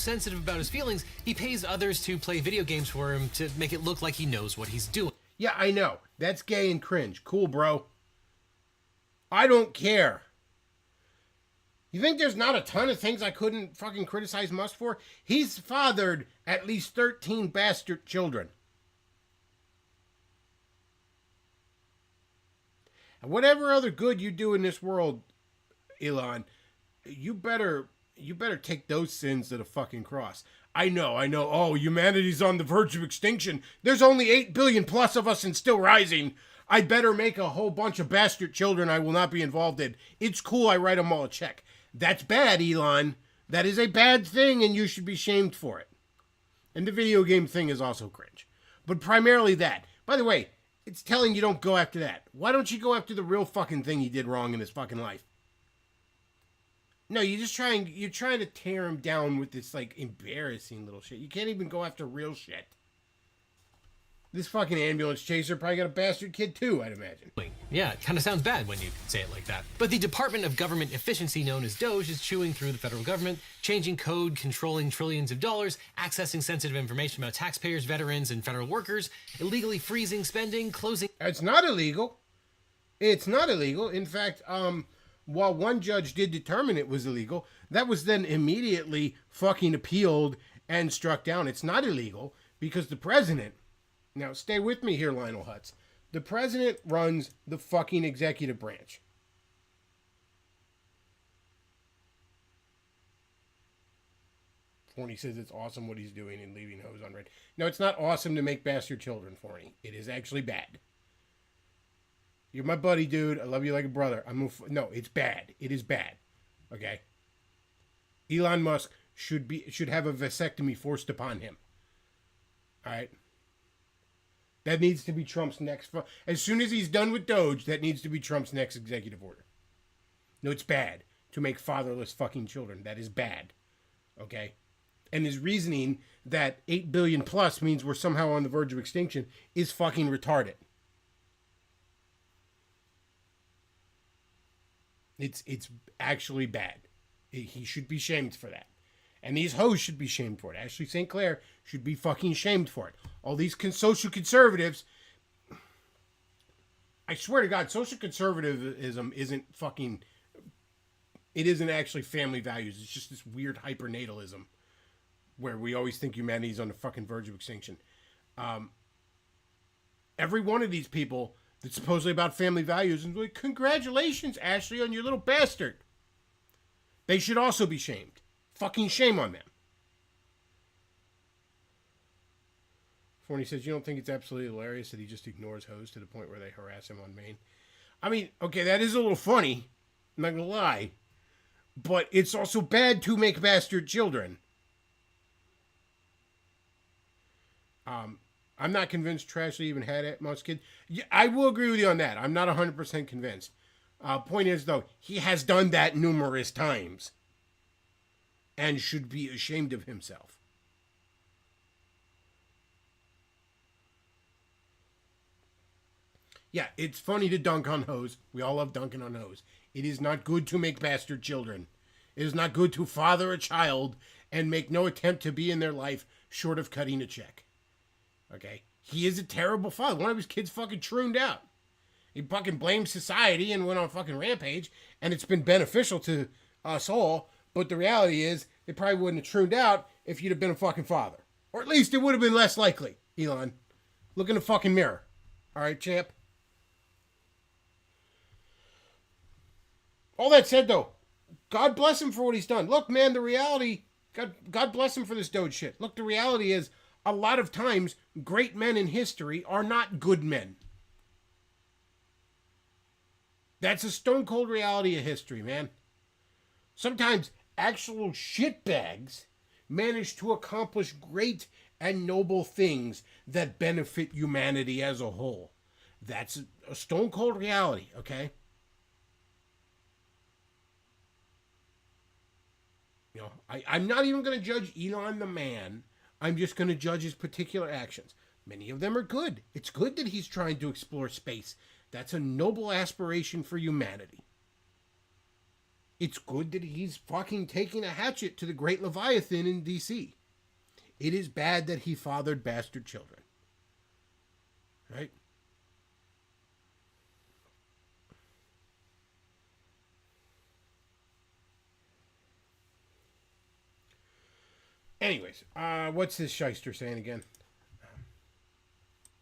sensitive about his feelings, he pays others to play video games for him to make it look like he knows what he's doing. Yeah, I know. That's gay and cringe. Cool, bro. I don't care. You think there's not a ton of things I couldn't fucking criticize Musk for? He's fathered at least 13 bastard children. And whatever other good you do in this world, Elon, you better take those sins to the fucking cross. I know. Oh, humanity's on the verge of extinction. There's only 8 billion plus of us and still rising. I better make a whole bunch of bastard children I will not be involved in. It's cool, I write them all a check. That's bad, Elon. That is a bad thing, and you should be shamed for it. And the video game thing is also cringe. But primarily that. By the way, it's telling you don't go after that. Why don't you go after the real fucking thing he did wrong in his fucking life? No, you're trying to tear him down with this, like, embarrassing little shit. You can't even go after real shit. This fucking ambulance chaser probably got a bastard kid too, I'd imagine. Yeah, it kind of sounds bad when you say it like that. But the Department of Government Efficiency, known as DOGE, is chewing through the federal government, changing code, controlling trillions of dollars, accessing sensitive information about taxpayers, veterans, and federal workers, illegally freezing spending, closing... It's not illegal. It's not illegal. In fact, while one judge did determine it was illegal, that was then immediately fucking appealed and struck down. It's not illegal because the president... Now, stay with me here, Lionel Hutz. The president runs the fucking executive branch. Forney says it's awesome what he's doing and leaving hose unread. No, it's not awesome to make bastard children, Forney. It is actually bad. You're my buddy, dude. I love you like a brother. No, it's bad. It is bad. Okay? Elon Musk should have a vasectomy forced upon him. All right? That needs to be Trump's next... As soon as he's done with Doge, that needs to be Trump's next executive order. No, it's bad to make fatherless fucking children. That is bad. Okay? And his reasoning that 8 billion plus means we're somehow on the verge of extinction is fucking retarded. It's actually bad. He should be shamed for that. And these hoes should be shamed for it. Ashley St. Clair should be fucking shamed for it. All these social conservatives... I swear to God, social conservatism isn't fucking... It isn't actually family values. It's just this weird hypernatalism where we always think humanity's on the fucking verge of extinction. Every one of these people that's supposedly about family values is like, congratulations, Ashley, on your little bastard. They should also be shamed. Fucking shame on them. Forney says, you don't think it's absolutely hilarious that he just ignores hoes to the point where they harass him on Maine? I mean, okay, that is a little funny. I'm not gonna lie. But it's also bad to make bastard children. I'm not convinced Trashley even had it, most kids. Yeah, I will agree with you on that. I'm not 100% convinced. Point is, though, he has done that numerous times. And should be ashamed of himself. Yeah, it's funny to dunk on hoes. We all love dunking on hoes. It is not good to make bastard children. It is not good to father a child and make no attempt to be in their life short of cutting a check. Okay? He is a terrible father. One of his kids fucking trooned out. He fucking blamed society and went on a fucking rampage, and it's been beneficial to us all, but the reality is, it probably wouldn't have trooned out if you'd have been a fucking father. Or at least it would have been less likely, Elon. Look in the fucking mirror. Alright, champ? All that said, though, God bless him for what he's done. Look, man, the reality, God bless him for this Doge shit. Look, the reality is, a lot of times, great men in history are not good men. That's a stone cold reality of history, man. Sometimes actual shitbags manage to accomplish great and noble things that benefit humanity as a whole. That's a stone cold reality, okay? You know, I'm not even going to judge Elon the man. I'm just going to judge his particular actions. Many of them are good. It's good that he's trying to explore space. That's a noble aspiration for humanity. It's good that he's fucking taking a hatchet to the Great Leviathan in D.C. It is bad that he fathered bastard children. Right? Anyways, what's this shyster saying again?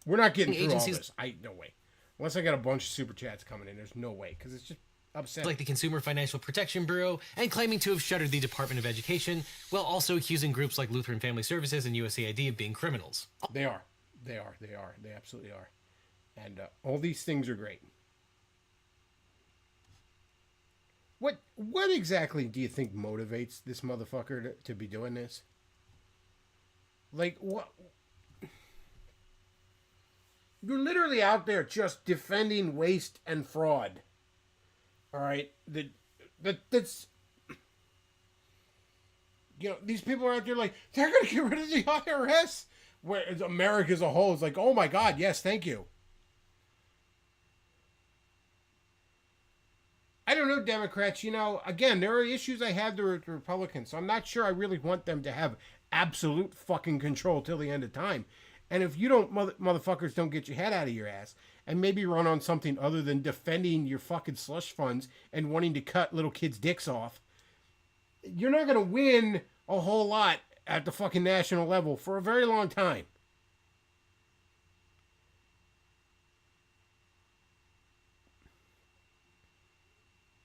We're not getting through all this. No way. Unless I got a bunch of super chats coming in, there's no way, because it's just upsetting. Like the Consumer Financial Protection Bureau, and claiming to have shuttered the Department of Education, while also accusing groups like Lutheran Family Services and USAID of being criminals. They are. They absolutely are. And all these things are great. What exactly do you think motivates this motherfucker to be doing this? Like, what? You're literally out there just defending waste and fraud. All right? That's... You know, these people are out there like, they're going to get rid of the IRS? Where America as a whole is like, oh my God, yes, thank you. I don't know, Democrats. You know, again, there are issues I have with Republicans, so I'm not sure I really want them to have absolute fucking control till the end of time. And if you don't, motherfuckers don't get your head out of your ass and maybe run on something other than defending your fucking slush funds and wanting to cut little kids' dicks off, you're not going to win a whole lot at the fucking national level for a very long time.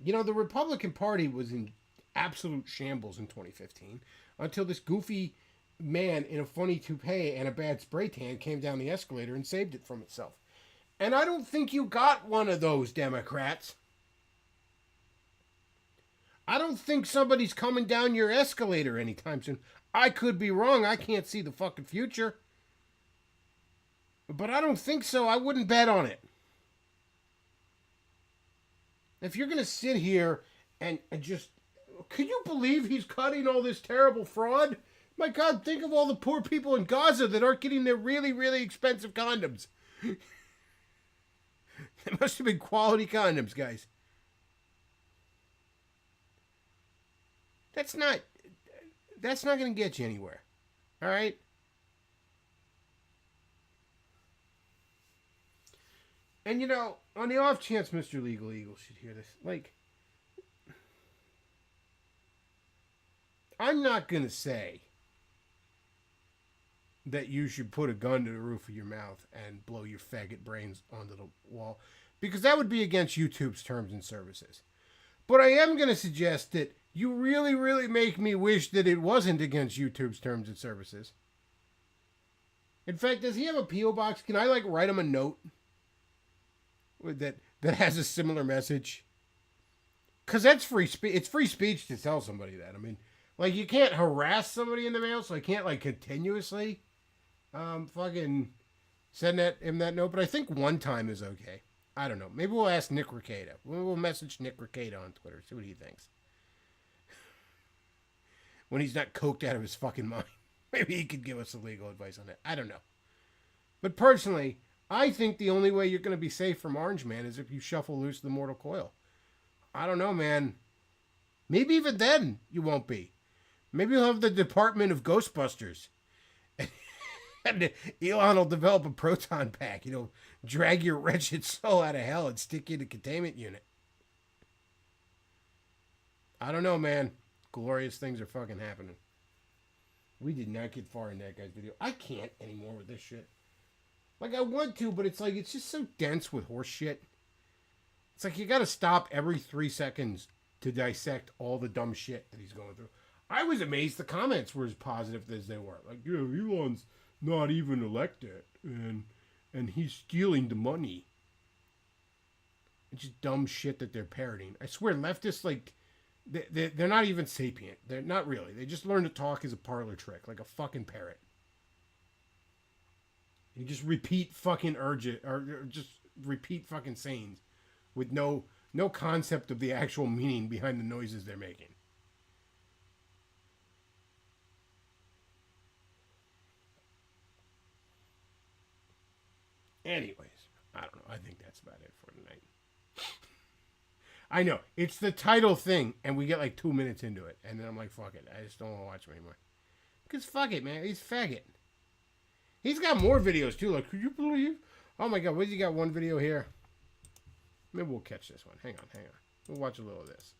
You know, the Republican Party was in absolute shambles in 2015 until this goofy man in a funny toupee and a bad spray tan came down the escalator and saved it from itself. And I don't think you got one of those, Democrats. I don't think somebody's coming down your escalator anytime soon. I could be wrong. I can't see the fucking future. But I don't think so. I wouldn't bet on it. If you're going to sit here and just... Can you believe he's cutting all this terrible fraud? My God, think of all the poor people in Gaza that aren't getting their really, really expensive condoms. They must have been quality condoms, guys. That's not going to get you anywhere. All right? And, you know, on the off chance Mr. Legal Eagle should hear this, like, I'm not going to say that you should put a gun to the roof of your mouth and blow your faggot brains onto the wall, because that would be against YouTube's terms and services. But I am going to suggest that you really, really make me wish that it wasn't against YouTube's terms and services. In fact, does he have a P.O. box? Can I, like, write him a note that has a similar message? Because that's free speech. It's free speech to tell somebody that. I mean, like, you can't harass somebody in the mail, so I can't, like, continuously fucking send him that note. But I think one time is okay. I don't know. Maybe we'll ask Nick Rekieta. We'll message Nick Rekieta on Twitter, see what he thinks. When he's not coked out of his fucking mind. Maybe he could give us some legal advice on that. I don't know. But personally, I think the only way you're going to be safe from Orange Man is if you shuffle loose the Mortal Coil. I don't know, man. Maybe even then you won't be. Maybe you'll have the Department of Ghostbusters. And Elon will develop a proton pack. Drag your wretched soul out of hell and stick you in a containment unit. I don't know, man. Glorious things are fucking happening. We did not get far in that guy's video. I can't anymore with this shit. Like, I want to, but it's like, it's just so dense with horse shit. It's like you gotta stop every 3 seconds to dissect all the dumb shit that he's going through. I was amazed the comments were as positive as they were. Like, Elon's not even elected, and he's stealing the money. It's just dumb shit that they're parroting. I swear, leftists, like, they're not even sapient. They're not really. They just learn to talk as a parlor trick, like a fucking parrot. You just repeat fucking urgent, or just repeat fucking sayings with no concept of the actual meaning behind the noises they're making. Anyways, I don't know. I think that's about it for tonight. I know. It's the title thing, and we get like 2 minutes into it. And then I'm like, fuck it. I just don't want to watch him anymore. Because fuck it, man. He's faggot. He's got more videos, too. Like, could you believe? Oh, my God. What, you got one video here? Maybe we'll catch this one. Hang on. We'll watch a little of this.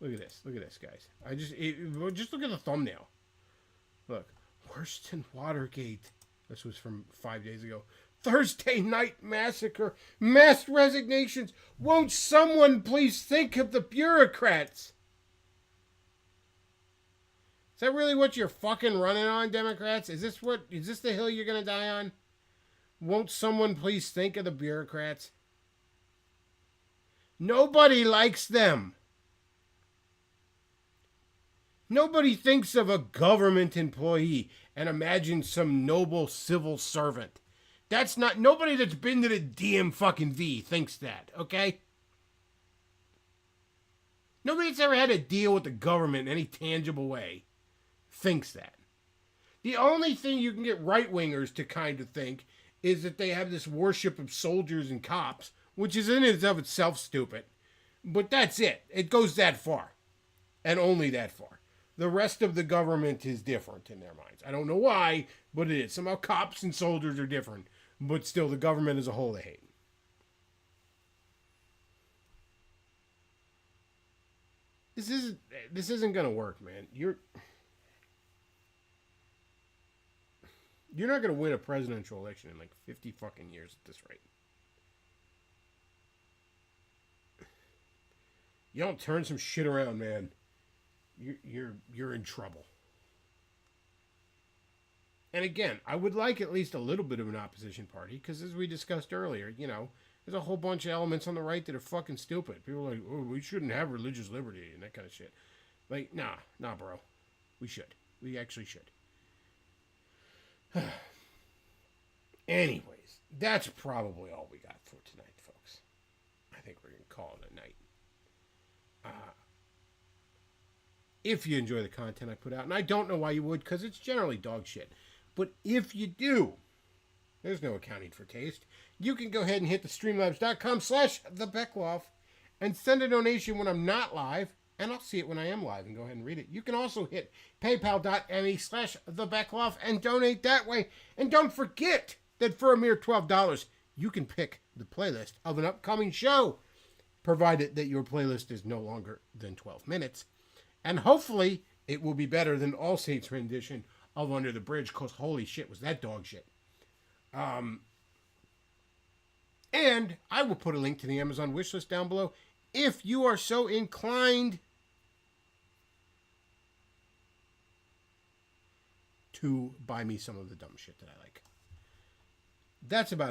Look at this, guys. Just look at the thumbnail. Look. Worse than Watergate. This was from 5 days ago. Thursday night massacre. Mass resignations. Won't someone please think of the bureaucrats? Is that really what you're fucking running on, Democrats? Is this the hill you're gonna die on? Won't someone please think of the bureaucrats? Nobody likes them. Nobody thinks of a government employee and imagines some noble civil servant. Nobody that's been to the DM fucking V thinks that, okay? Nobody that's ever had to deal with the government in any tangible way thinks that. The only thing you can get right-wingers to kind of think is that they have this worship of soldiers and cops, which is in and of itself stupid. But that's it. It goes that far. And only that far. The rest of the government is different in their minds. I don't know why, but it is. Somehow cops and soldiers are different. But still, the government as a whole they hate. This isn't going to work, man. You're not going to win a presidential election in like 50 fucking years at this rate. You don't turn some shit around, man. You're in trouble. And again, I would like at least a little bit of an opposition party, because as we discussed earlier, there's a whole bunch of elements on the right that are fucking stupid. People are like, oh, we shouldn't have religious liberty and that kind of shit. Like, nah, bro. We should. We actually should. Anyways, that's probably all we got for tonight, folks. I think we're going to call it a night. If you enjoy the content I put out, and I don't know why you would, because it's generally dog shit. But if you do, there's no accounting for taste. You can go ahead and hit the streamlabs.com/thebeckoff and send a donation when I'm not live, and I'll see it when I am live and go ahead and read it. You can also hit paypal.me/thebeckoff and donate that way. And don't forget that for a mere $12, you can pick the playlist of an upcoming show, provided that your playlist is no longer than 12 minutes. And hopefully, it will be better than All Saints' rendition of Under the Bridge, because holy shit, was that dog shit. And I will put a link to the Amazon wishlist down below if you are so inclined to buy me some of the dumb shit that I like. That's about it.